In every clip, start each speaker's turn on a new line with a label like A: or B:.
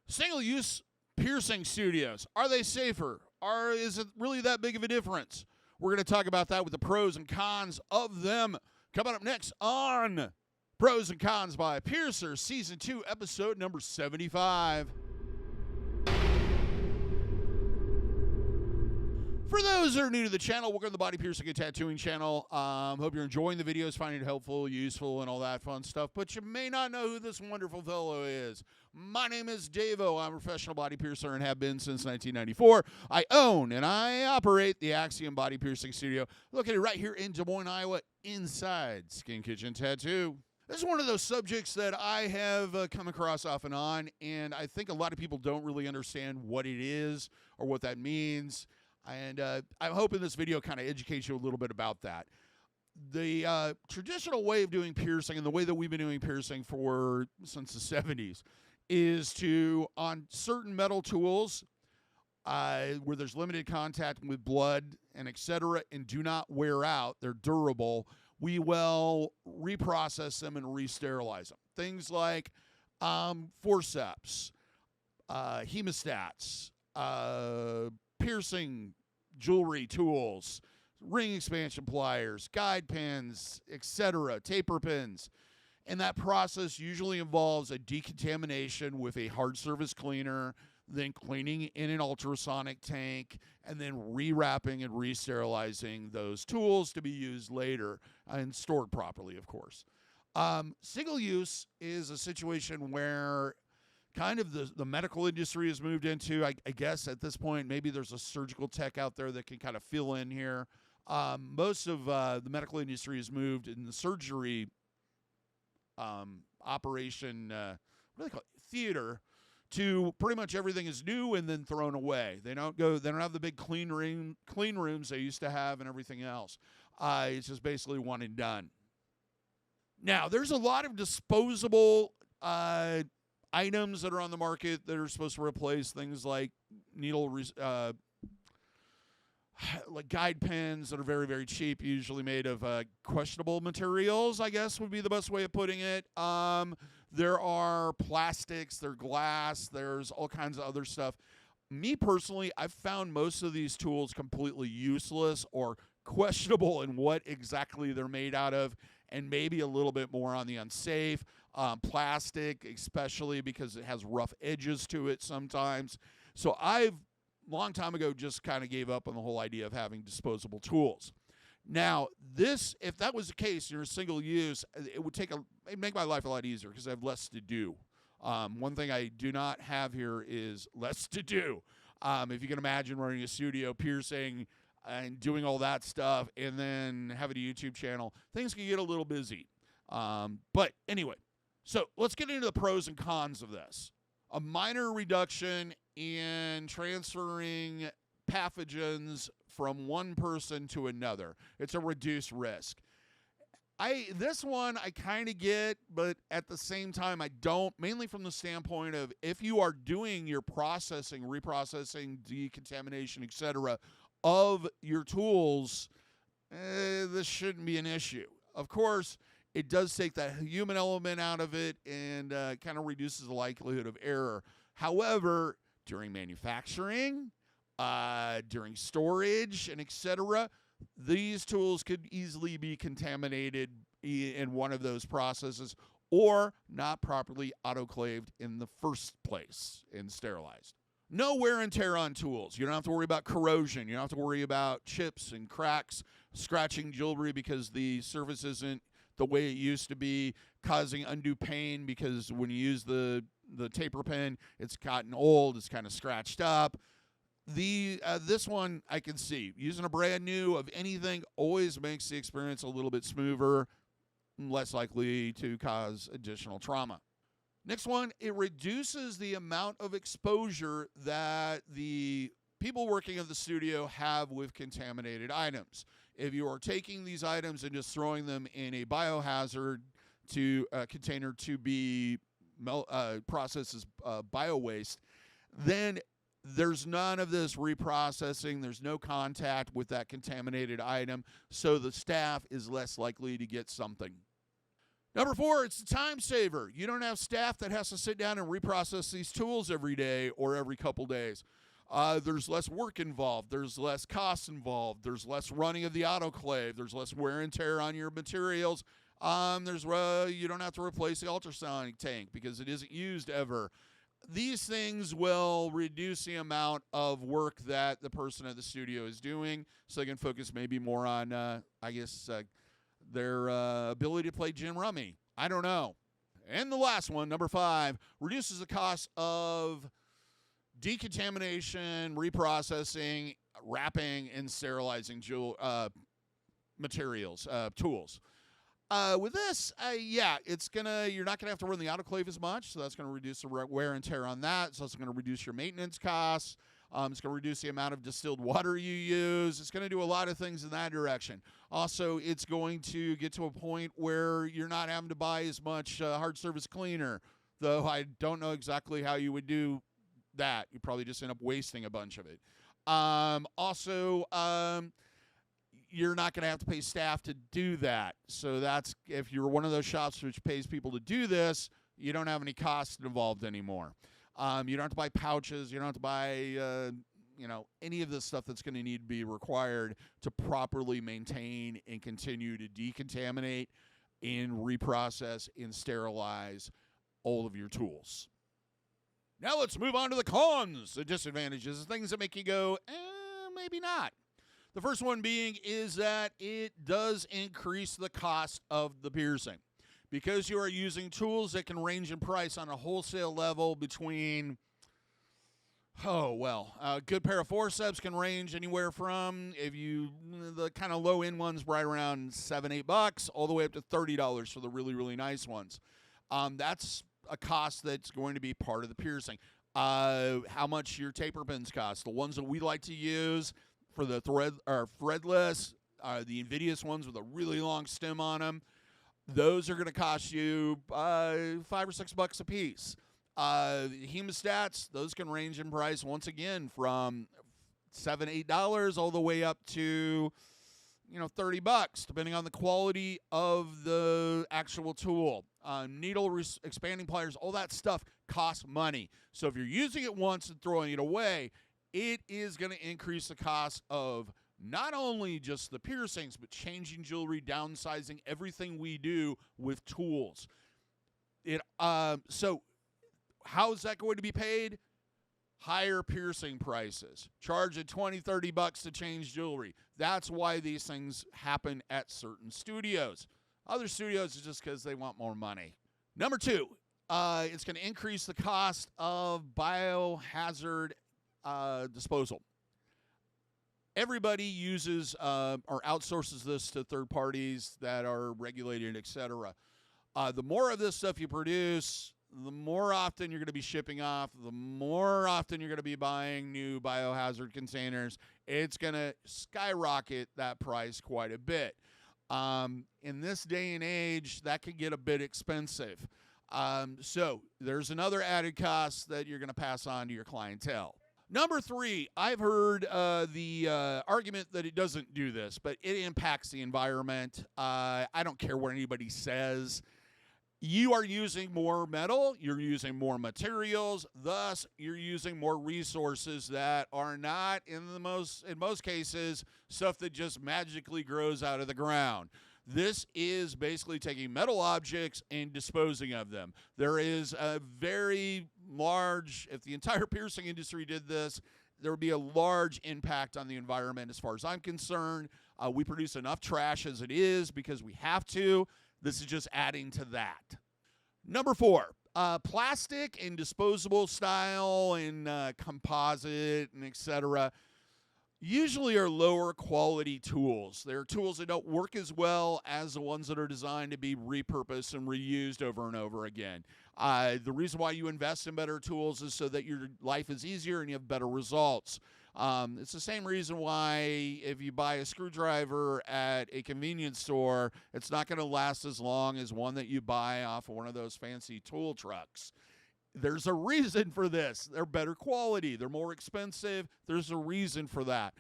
A: Single-use piercing studios, are they safer? Or is it really that big of a difference? We're going to talk about that with the pros and cons of them. Coming up next on Pros and Cons by Piercer, Season 2, Episode number 75. For those that are new to the channel, welcome to the Body Piercing and Tattooing channel. Hope you're enjoying the videos, finding it helpful, useful, and all that fun stuff. But you may not know who this wonderful fellow is. My name is DaVo. I'm a professional body piercer and have been since 1994. I own and I operate the Axiom Body Piercing Studio, located right here in Des Moines, Iowa, inside Skin Kitchen Tattoo. This is one of those subjects that I have come across off and on, and I think a lot of people don't really understand what it is or what that means. And I'm hoping this video kind of educates you a little bit about that. The traditional way of doing piercing, and the way that we've been doing piercing since the 70s, is to, on certain metal tools where there's limited contact with blood and etc., and do not wear out, they're durable, we will reprocess them and re-sterilize them. Things like forceps, hemostats, piercing jewelry tools, ring expansion pliers, guide pins, etc., taper pins. And that process usually involves a decontamination with a hard surface cleaner, then cleaning in an ultrasonic tank, and then rewrapping and re-sterilizing those tools to be used later and stored properly, of course. Single use is a situation where kind of the medical industry has moved into. I guess at this point, maybe there's a surgical tech out there that can kind of fill in here. Most of the medical industry has moved in the surgery operation, what do they call it? Theater, to pretty much everything is new and then thrown away. They don't have the big clean rooms they used to have and everything else. It's just basically one and done. Now, there's a lot of disposable items that are on the market that are supposed to replace things like like guide pins that are very, very cheap, usually made of questionable materials, I guess would be the best way of putting it. There are plastics, there's glass, there's all kinds of other stuff. Me personally, I've found most of these tools completely useless or questionable in what exactly they're made out of, and maybe a little bit more on the unsafe. Plastic, especially because it has rough edges to it sometimes. So long time ago, just kind of gave up on the whole idea of having disposable tools. Now, if that was the case, you're a single use, it'd make my life a lot easier because I have less to do. One thing I do not have here is less to do. If you can imagine running a studio, piercing, and doing all that stuff, and then having a YouTube channel, things can get a little busy. But anyway, so let's get into the pros and cons of this. A minor reduction in transferring pathogens from one person to another. It's a reduced risk. This one I kind of get, but at the same time I don't, mainly from the standpoint of if you are doing your processing, reprocessing, decontamination, etc., of your tools, this shouldn't be an issue. Of course, it does take that human element out of it and kind of reduces the likelihood of error. However, during manufacturing, during storage, and etc., these tools could easily be contaminated in one of those processes or not properly autoclaved in the first place and sterilized. No wear and tear on tools. You don't have to worry about corrosion. You don't have to worry about chips and cracks, scratching jewelry because the surface isn't the way it used to be, causing undue pain because when you use the taper pen, it's gotten old, it's kind of scratched up. This one I can see. Using a brand new of anything always makes the experience a little bit smoother, less likely to cause additional trauma. Next one, it reduces the amount of exposure that the people working at the studio have with contaminated items. If you are taking these items and just throwing them in a biohazard container to be processed as bio-waste, then there's none of this reprocessing. There's no contact with that contaminated item, so the staff is less likely to get something. Number 4, it's a time saver. You don't have staff that has to sit down and reprocess these tools every day or every couple days. There's less work involved. There's less costs involved. There's less running of the autoclave. There's less wear and tear on your materials. You don't have to replace the ultrasonic tank because it isn't used ever. These things will reduce the amount of work that the person at the studio is doing, so they can focus maybe more on, their ability to play gin rummy. I don't know. And the last one, number 5, reduces the cost of decontamination, reprocessing, wrapping, and sterilizing materials, tools. With this, you're not gonna have to run the autoclave as much, so that's gonna reduce the wear and tear on that. It's also gonna reduce your maintenance costs. It's gonna reduce the amount of distilled water you use. It's gonna do a lot of things in that direction. Also, it's going to get to a point where you're not having to buy as much hard surface cleaner, though I don't know exactly how you would do that. You probably just end up wasting a bunch of it. You're not going to have to pay staff to do that. So that's, if you're one of those shops which pays people to do this, you don't have any costs involved anymore. You don't have to buy pouches. You don't have to buy, any of this stuff that's going to need to be required to properly maintain and continue to decontaminate and reprocess and sterilize all of your tools. Now let's move on to the cons, the disadvantages, the things that make you go, maybe not. The first one being is that it does increase the cost of the piercing. Because you are using tools that can range in price on a wholesale level between, a good pair of forceps can range anywhere from, the kind of low-end ones right around $7-8, all the way up to $30 for the really, really nice ones. That's a cost that's going to be part of the piercing. How much your taper pins cost. The ones that we like to use for the threadless, the Invidious ones with a really long stem on them, those are going to cost you $5 or $6 a piece. Hemostats, those can range in price once again from $7-8 all the way up to $30, depending on the quality of the actual tool. Needle expanding pliers, all that stuff costs money. So if you're using it once and throwing it away, it is going to increase the cost of not only just the piercings, but changing jewelry, downsizing, everything we do with tools. So how is that going to be paid? Higher piercing prices. Charge at $20-30 to change jewelry. That's why these things happen at certain studios. Other studios is just because they want more money. Number 2, it's going to increase the cost of biohazard disposal. Everybody uses or outsources this to third parties that are regulated, etc. The more of this stuff you produce, the more often you're going to be shipping off, the more often you're going to be buying new biohazard containers. It's going to skyrocket that price quite a bit. In this day and age, that can get a bit expensive. So there's another added cost that you're going to pass on to your clientele. Number 3, I've heard the argument that it doesn't do this, but it impacts the environment. I don't care what anybody says. You are using more metal, you're using more materials, thus you're using more resources that are not, in most cases, stuff that just magically grows out of the ground. This is basically taking metal objects and disposing of them. There is a very large, if the entire piercing industry did this, there would be a large impact on the environment as far as I'm concerned. We produce enough trash as it is because we have to. This is just adding to that. Number 4, plastic and disposable style and composite and etc. usually are lower quality tools. They're tools that don't work as well as the ones that are designed to be repurposed and reused over and over again. The reason why you invest in better tools is so that your life is easier and you have better results. It's the same reason why if you buy a screwdriver at a convenience store, it's not going to last as long as one that you buy off of one of those fancy tool trucks. There's a reason for this. They're better quality. They're more expensive. There's a reason for that.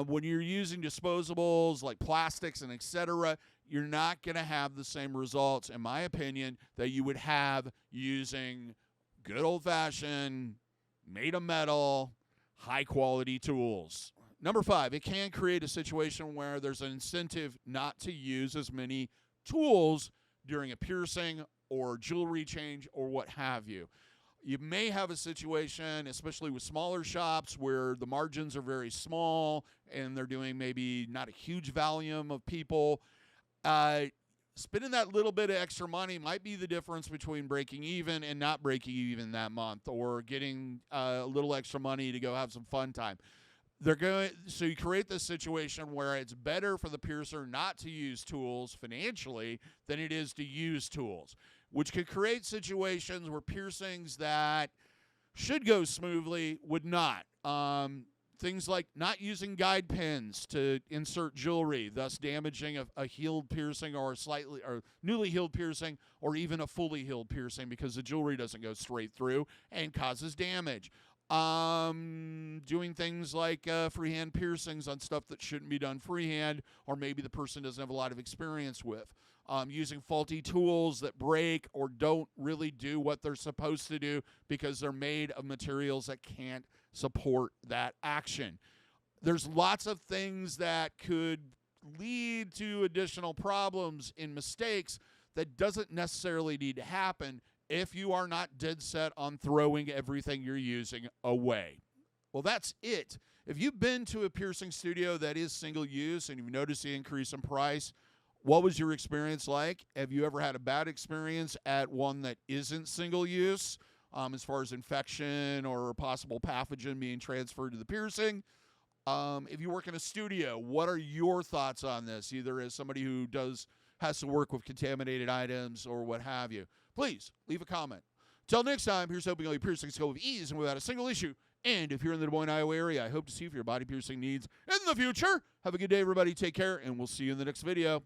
A: When you're using disposables like plastics and etc., you're not going to have the same results, in my opinion, that you would have using good old-fashioned, made-of-metal, high-quality tools. Number 5, it can create a situation where there's an incentive not to use as many tools during a piercing or jewelry change or what have you. You may have a situation, especially with smaller shops, where the margins are very small and they're doing maybe not a huge volume of people. Spending that little bit of extra money might be the difference between breaking even and not breaking even that month, or getting a little extra money to go have some fun time. So you create this situation where it's better for the piercer not to use tools financially than it is to use tools, which could create situations where piercings that should go smoothly would not. Things like not using guide pins to insert jewelry, thus damaging a healed piercing or newly healed piercing, or even a fully healed piercing, because the jewelry doesn't go straight through and causes damage. Doing things like freehand piercings on stuff that shouldn't be done freehand, or maybe the person doesn't have a lot of experience with. Using faulty tools that break or don't really do what they're supposed to do because they're made of materials that can't support that action. There's lots of things that could lead to additional problems in mistakes that doesn't necessarily need to happen if you are not dead set on throwing everything you're using away. Well, that's it. If you've been to a piercing studio that is single use and you've noticed the increase in price, what was your experience like? Have you ever had a bad experience at one that isn't single use, as far as infection or possible pathogen being transferred to the piercing? If you work in a studio, what are your thoughts on this, either as somebody who has to work with contaminated items or what have you? Please leave a comment. Till next time, here's hoping all your piercings go with ease and without a single issue. And if you're in the Des Moines, Iowa area, I hope to see you for your body piercing needs in the future. Have a good day, everybody. Take care, and we'll see you in the next video.